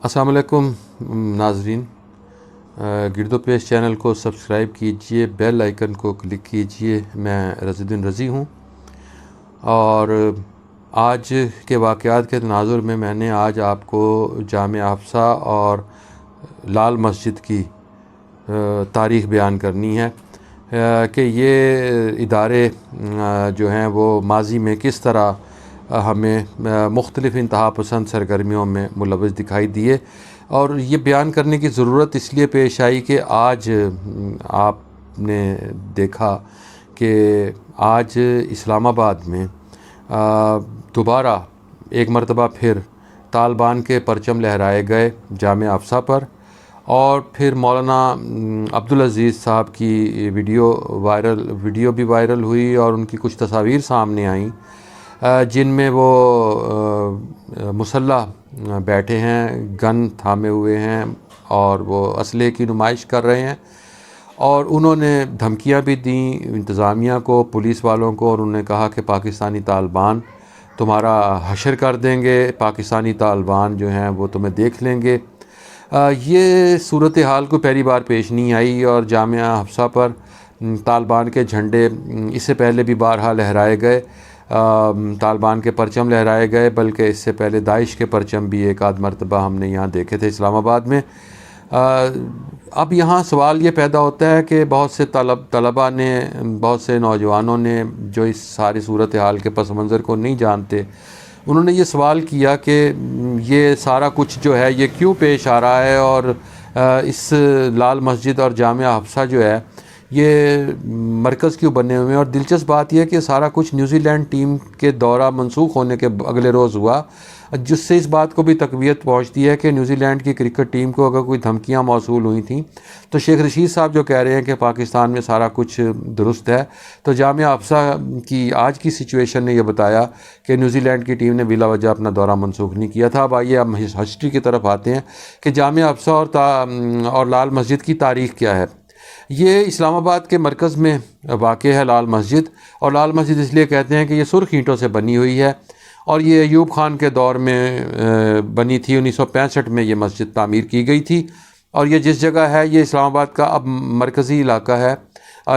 السلام علیکم ناظرین، گرد و پیش چینل کو سبسکرائب کیجئے، بیل آئیکن کو کلک کیجئے۔ میں رضی الدین رضی ہوں، اور آج کے واقعات کے تناظر میں نے آج آپ کو جامعہ حفصہ اور لال مسجد کی تاریخ بیان کرنی ہے کہ یہ ادارے جو ہیں وہ ماضی میں کس طرح ہمیں مختلف انتہا پسند سرگرمیوں میں ملوث دکھائی دیے، اور یہ بیان کرنے کی ضرورت اس لیے پیش آئی کہ آج آپ نے دیکھا کہ آج اسلام آباد میں دوبارہ ایک مرتبہ پھر طالبان کے پرچم لہرائے گئے جامعہ حفصہ پر، اور پھر مولانا عبدالعزیز صاحب کی ویڈیو بھی وائرل ہوئی، اور ان کی کچھ تصاویر سامنے آئیں جن میں وہ مسلح بیٹھے ہیں، گن تھامے ہوئے ہیں، اور وہ اسلحے کی نمائش کر رہے ہیں، اور انہوں نے دھمکیاں بھی دیں انتظامیہ کو، پولیس والوں کو، اور انہوں نے کہا کہ پاکستانی طالبان تمہارا حشر کر دیں گے، پاکستانی طالبان جو ہیں وہ تمہیں دیکھ لیں گے۔ یہ صورتحال کو پہلی بار پیش نہیں آئی، اور جامعہ حفصہ پر طالبان کے جھنڈے اس سے پہلے بھی بارہا لہرائے گئے، طالبان کے پرچم لہرائے گئے، بلکہ اس سے پہلے داعش کے پرچم بھی ایک آدھ مرتبہ ہم نے یہاں دیکھے تھے اسلام آباد میں۔ اب یہاں سوال یہ پیدا ہوتا ہے کہ بہت سے طلباء نے، بہت سے نوجوانوں نے جو اس ساری صورتحال کے پس منظر کو نہیں جانتے، انہوں نے یہ سوال کیا کہ یہ سارا کچھ جو ہے یہ کیوں پیش آ رہا ہے، اور اس لال مسجد اور جامعہ حفصہ جو ہے یہ مرکز کیوں بنے ہوئے ہیں۔ اور دلچسپ بات یہ ہے کہ سارا کچھ نیوزی لینڈ ٹیم کے دورہ منسوخ ہونے کے اگلے روز ہوا، جس سے اس بات کو بھی تقویت پہنچتی ہے کہ نیوزی لینڈ کی کرکٹ ٹیم کو اگر کوئی دھمکیاں موصول ہوئی تھیں تو شیخ رشید صاحب جو کہہ رہے ہیں کہ پاکستان میں سارا کچھ درست ہے، تو جامعہ حفصہ کی آج کی سچویشن نے یہ بتایا کہ نیوزی لینڈ کی ٹیم نے بلا وجہ اپنا دورہ منسوخ نہیں کیا تھا۔ اب آئیے ہم ہسٹری کی طرف آتے ہیں کہ جامعہ حفصہ اور لال مسجد کی تاریخ کیا ہے۔ یہ اسلام آباد کے مرکز میں واقع ہے لال مسجد، اور لال مسجد اس لیے کہتے ہیں کہ یہ سرخ اینٹوں سے بنی ہوئی ہے، اور یہ ایوب خان کے دور میں بنی تھی۔ 1965 میں یہ مسجد تعمیر کی گئی تھی، اور یہ جس جگہ ہے یہ اسلام آباد کا اب مرکزی علاقہ ہے۔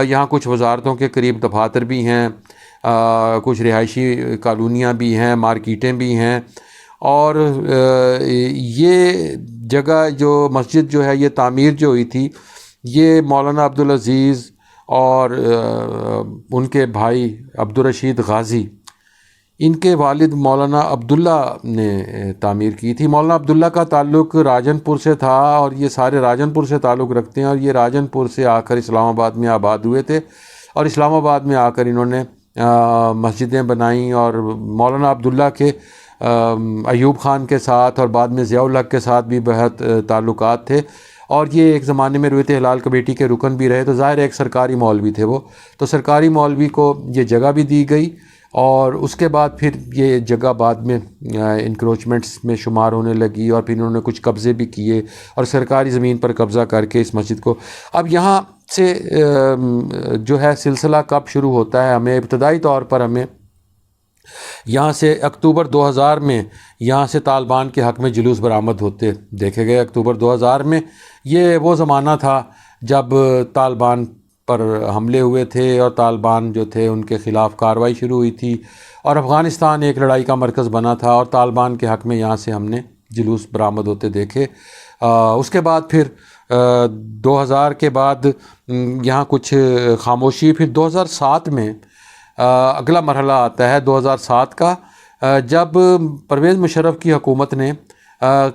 یہاں کچھ وزارتوں کے قریب دفاتر بھی ہیں، کچھ رہائشی کالونیاں بھی ہیں، مارکیٹیں بھی ہیں، اور یہ جگہ جو مسجد جو ہے یہ تعمیر جو ہوئی تھی یہ مولانا عبدالعزیز اور ان کے بھائی عبدالرشید غازی، ان کے والد مولانا عبداللہ نے تعمیر کی تھی۔ مولانا عبداللہ کا تعلق راجن پور سے تھا، اور یہ سارے راجن پور سے تعلق رکھتے ہیں، اور یہ راجن پور سے آ کر اسلام آباد میں آباد ہوئے تھے، اور اسلام آباد میں آ کر انہوں نے مسجدیں بنائیں، اور مولانا عبداللہ کے ایوب خان کے ساتھ اور بعد میں ضیاء الحق کے ساتھ بھی بہت تعلقات تھے، اور یہ ایک زمانے میں رویت ہلال کمیٹی کے رکن بھی رہے، تو ظاہر ایک سرکاری مولوی تھے وہ، تو سرکاری مولوی کو یہ جگہ بھی دی گئی، اور اس کے بعد پھر یہ جگہ بعد میں انکروچمنٹس میں شمار ہونے لگی، اور پھر انہوں نے کچھ قبضے بھی کیے، اور سرکاری زمین پر قبضہ کر کے اس مسجد کو اب یہاں سے جو ہے سلسلہ کب شروع ہوتا ہے، ہمیں ابتدائی طور پر ہمیں یہاں سے اکتوبر 2000 میں یہاں سے طالبان کے حق میں جلوس برآمد ہوتے دیکھے گئے۔ اکتوبر 2000 میں یہ وہ زمانہ تھا جب طالبان پر حملے ہوئے تھے، اور طالبان جو تھے ان کے خلاف کارروائی شروع ہوئی تھی، اور افغانستان ایک لڑائی کا مرکز بنا تھا، اور طالبان کے حق میں یہاں سے ہم نے جلوس برآمد ہوتے دیکھے۔ اس کے بعد پھر 2000 کے بعد یہاں کچھ خاموشی، پھر 2007 میں اگلا مرحلہ آتا ہے 2007 کا، جب پرویز مشرف کی حکومت نے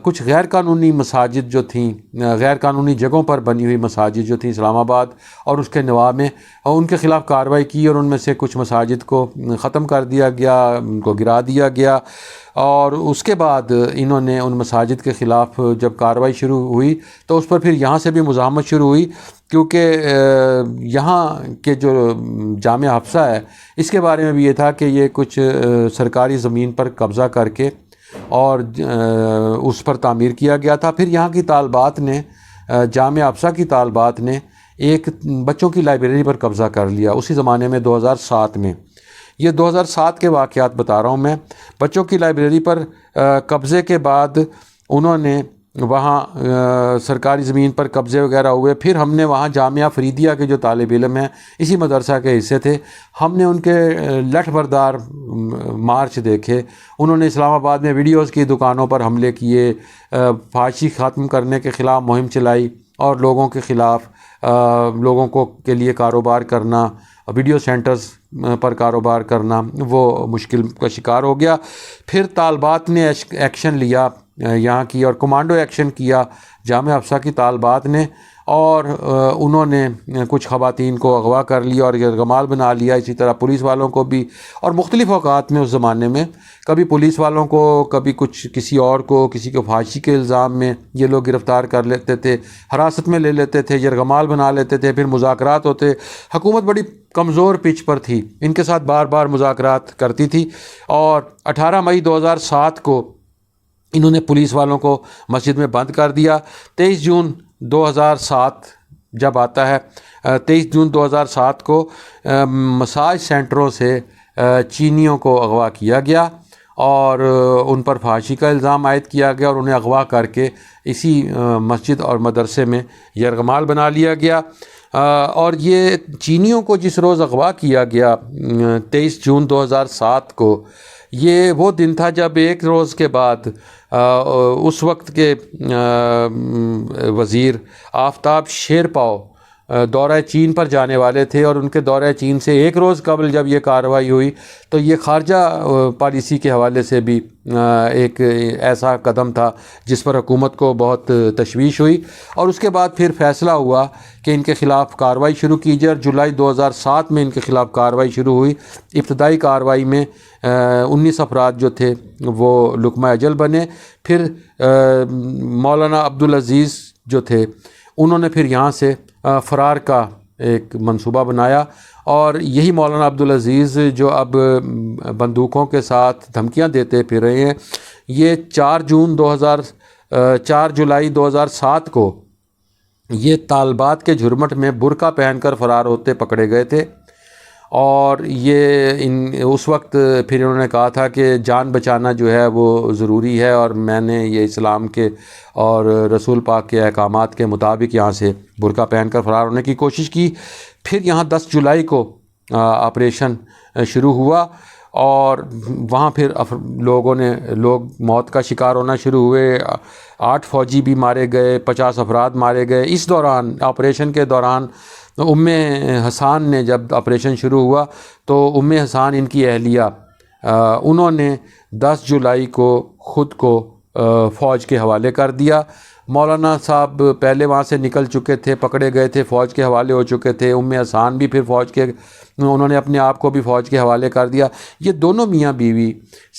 کچھ غیر قانونی مساجد جو تھیں، غیر قانونی جگہوں پر بنی ہوئی مساجد جو تھیں اسلام آباد اور اس کے نواح میں، ان کے خلاف کارروائی کی، اور ان میں سے کچھ مساجد کو ختم کر دیا گیا، ان کو گرا دیا گیا، اور اس کے بعد انہوں نے ان مساجد کے خلاف جب کارروائی شروع ہوئی تو اس پر پھر یہاں سے بھی مزاحمت شروع ہوئی، کیونکہ یہاں کے جو جامعہ حفصہ ہے اس کے بارے میں بھی یہ تھا کہ یہ کچھ سرکاری زمین پر قبضہ کر کے اور اس پر تعمیر کیا گیا تھا۔ پھر یہاں کی طالبات نے، جامعہ حفصہ کی طالبات نے ایک بچوں کی لائبریری پر قبضہ کر لیا اسی زمانے میں 2007 میں۔ یہ 2007 کے واقعات بتا رہا ہوں میں۔ بچوں کی لائبریری پر قبضے کے بعد انہوں نے وہاں سرکاری زمین پر قبضے وغیرہ ہوئے. پھر ہم نے وہاں جامعہ فریدیہ کے جو طالب علم ہیں اسی مدرسہ کے حصے تھے, ہم نے ان کے لٹھ بردار مارچ دیکھے. انہوں نے اسلام آباد میں ویڈیوز کی دکانوں پر حملے کیے, فحاشی ختم کرنے کے خلاف مہم چلائی اور لوگوں کے خلاف لوگوں کو کے لیے کاروبار کرنا, ویڈیو سینٹرز پر کاروبار کرنا وہ مشکل کا شکار ہو گیا. پھر طالبات نے ایکشن لیا یہاں کی, اور کمانڈو ایکشن کیا جامعہ افسہ کی طالبات نے, اور انہوں نے کچھ خواتین کو اغوا کر لیا اور یرغمال بنا لیا. اسی طرح پولیس والوں کو بھی, اور مختلف اوقات میں اس زمانے میں کبھی پولیس والوں کو, کبھی کسی اور کو, کسی کو پھانسی کے الزام میں یہ لوگ گرفتار کر لیتے تھے, حراست میں لے لیتے تھے, یرغمال بنا لیتے تھے. پھر مذاکرات ہوتے. حکومت بڑی کمزور پچ پر تھی, ان کے ساتھ بار بار مذاکرات کرتی تھی. اور 18 مئی 2007 کو انہوں نے پولیس والوں کو مسجد میں بند کر دیا. 23 جون 2007 جب آتا ہے, 23 جون 2007 کو مساج سینٹروں سے چینیوں کو اغوا کیا گیا اور ان پر پھانسی کا الزام عائد کیا گیا, اور انہیں اغوا کر کے اسی مسجد اور مدرسے میں یرغمال بنا لیا گیا. اور یہ چینیوں کو جس روز اغوا کیا گیا 23 جون 2007 کو, یہ وہ دن تھا جب ایک روز کے بعد اس وقت کے وزیر آفتاب شیرپاؤ دورہ چین پر جانے والے تھے, اور ان کے دورہ چین سے ایک روز قبل جب یہ کارروائی ہوئی تو یہ خارجہ پالیسی کے حوالے سے بھی ایک ایسا قدم تھا جس پر حکومت کو بہت تشویش ہوئی. اور اس کے بعد پھر فیصلہ ہوا کہ ان کے خلاف کارروائی شروع کی جائے, اور جولائی 2007 میں ان کے خلاف کارروائی شروع ہوئی. ابتدائی کارروائی میں 19 افراد جو تھے وہ لقمہ اجل بنے. پھر مولانا عبدالعزیز جو تھے انہوں نے پھر یہاں سے فرار کا ایک منصوبہ بنایا, اور یہی مولانا عبدالعزیز جو اب بندوقوں کے ساتھ دھمکیاں دیتے پھر رہے ہیں, یہ 4 جولائی 2007 کو یہ طالبات کے جھرمٹ میں برقع پہن کر فرار ہوتے پکڑے گئے تھے. اور یہ اس وقت پھر انہوں نے کہا تھا کہ جان بچانا جو ہے وہ ضروری ہے, اور میں نے یہ اسلام کے اور رسول پاک کے احکامات کے مطابق یہاں سے برقع پہن کر فرار ہونے کی کوشش کی. پھر یہاں 10 جولائی کو آپریشن شروع ہوا, اور وہاں پھر لوگ موت کا شکار ہونا شروع ہوئے. 8 فوجی بھی مارے گئے, 50 افراد مارے گئے. اس دوران آپریشن کے دوران حسان نے جب آپریشن شروع ہوا تو حسان ان کی اہلیہ انہوں نے 10 جولائی کو خود کو فوج کے حوالے کر دیا. مولانا صاحب پہلے وہاں سے نکل چکے تھے, پکڑے گئے تھے, فوج کے حوالے ہو چکے تھے. حسان بھی پھر انہوں نے اپنے آپ کو بھی فوج کے حوالے کر دیا. یہ دونوں میاں بیوی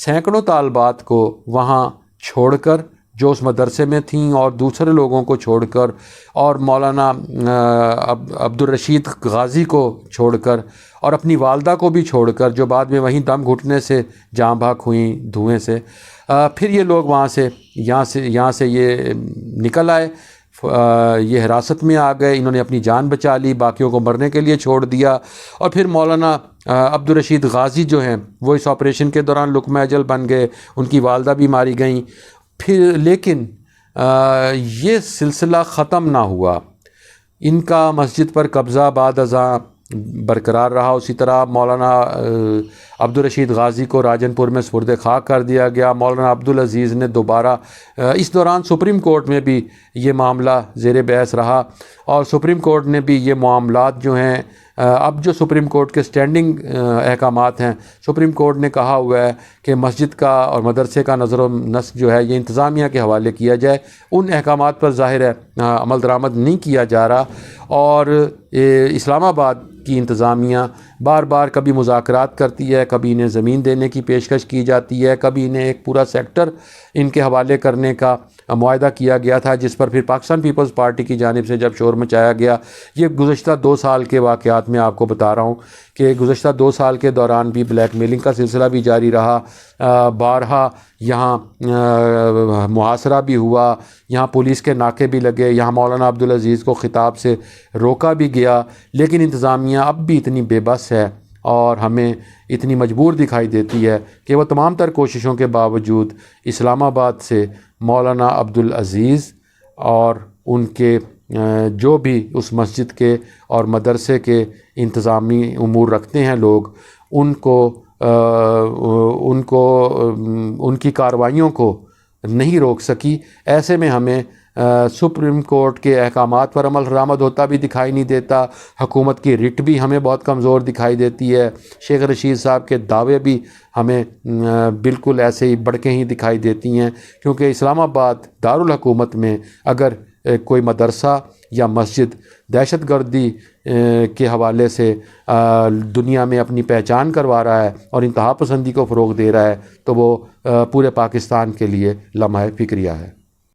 سینکڑوں طالبات کو وہاں چھوڑ کر, جو اس مدرسے میں تھیں, اور دوسرے لوگوں کو چھوڑ کر, اور مولانا عبدالرشید غازی کو چھوڑ کر, اور اپنی والدہ کو بھی چھوڑ کر, جو بعد میں وہیں دم گھٹنے سے جاں بحق ہوئیں دھوئیں سے, پھر یہ لوگ وہاں سے یہاں سے یہ نکل آئے. یہ حراست میں آ گئے, انہوں نے اپنی جان بچا لی, باقیوں کو مرنے کے لیے چھوڑ دیا. اور پھر مولانا عبدالرشید غازی جو ہیں وہ اس آپریشن کے دوران لقمہ اجل بن گئے, ان کی والدہ بھی ماری گئیں. پھر لیکن یہ سلسلہ ختم نہ ہوا, ان کا مسجد پر قبضہ بعد ازاں برقرار رہا. اسی طرح مولانا عبدالرشید غازی کو راجن پور میں سپرد خاک کر دیا گیا. مولانا عبدالعزیز نے دوبارہ اس دوران سپریم کورٹ میں بھی یہ معاملہ زیر بحث رہا, اور سپریم کورٹ نے بھی یہ معاملات جو ہیں, اب جو سپریم کورٹ کے سٹینڈنگ احکامات ہیں, سپریم کورٹ نے کہا ہوا ہے کہ مسجد کا اور مدرسے کا نظر و نسق جو ہے یہ انتظامیہ کے حوالے کیا جائے. ان احکامات پر ظاہر ہے عمل درآمد نہیں کیا جا رہا, اور اسلام آباد کی انتظامیہ بار بار کبھی مذاکرات کرتی ہے, کبھی انہیں زمین دینے کی پیشکش کی جاتی ہے, کبھی انہیں ایک پورا سیکٹر ان کے حوالے کرنے کا معاہدہ کیا گیا تھا, جس پر پھر پاکستان پیپلز پارٹی کی جانب سے جب شور مچایا گیا. یہ گزشتہ 2 سال کے واقعات میں آپ کو بتا رہا ہوں کہ گزشتہ 2 سال کے دوران بھی بلیک میلنگ کا سلسلہ بھی جاری رہا. بارہا یہاں محاصرہ بھی ہوا, یہاں پولیس کے ناکے بھی لگے, یہاں مولانا عبدالعزیز کو خطاب سے روکا بھی گیا, لیکن انتظامیہ اب بھی اتنی بے بس ہے اور ہمیں اتنی مجبور دکھائی دیتی ہے کہ وہ تمام تر کوششوں کے باوجود اسلام آباد سے مولانا عبدالعزیز اور ان کے جو بھی اس مسجد کے اور مدرسے کے انتظامی امور رکھتے ہیں لوگ، ان کی کارروائیوں کو نہیں روک سکی۔ ایسے میں ہمیں سپریم کورٹ کے احکامات پر عمل درآمد ہوتا بھی دکھائی نہیں دیتا، حکومت کی رٹ بھی ہمیں بہت کمزور دکھائی دیتی ہے، شیخ رشید صاحب کے دعوے بھی ہمیں بالکل ایسے ہی بڑکیں ہی دکھائی دیتی ہیں، کیونکہ اسلام آباد دارالحکومت میں اگر کوئی مدرسہ یا مسجد دہشت گردی کے حوالے سے دنیا میں اپنی پہچان کروا رہا ہے اور انتہا پسندی کو فروغ دے رہا ہے تو وہ پورے پاکستان کے لیے لمحہ فکریہ ہے۔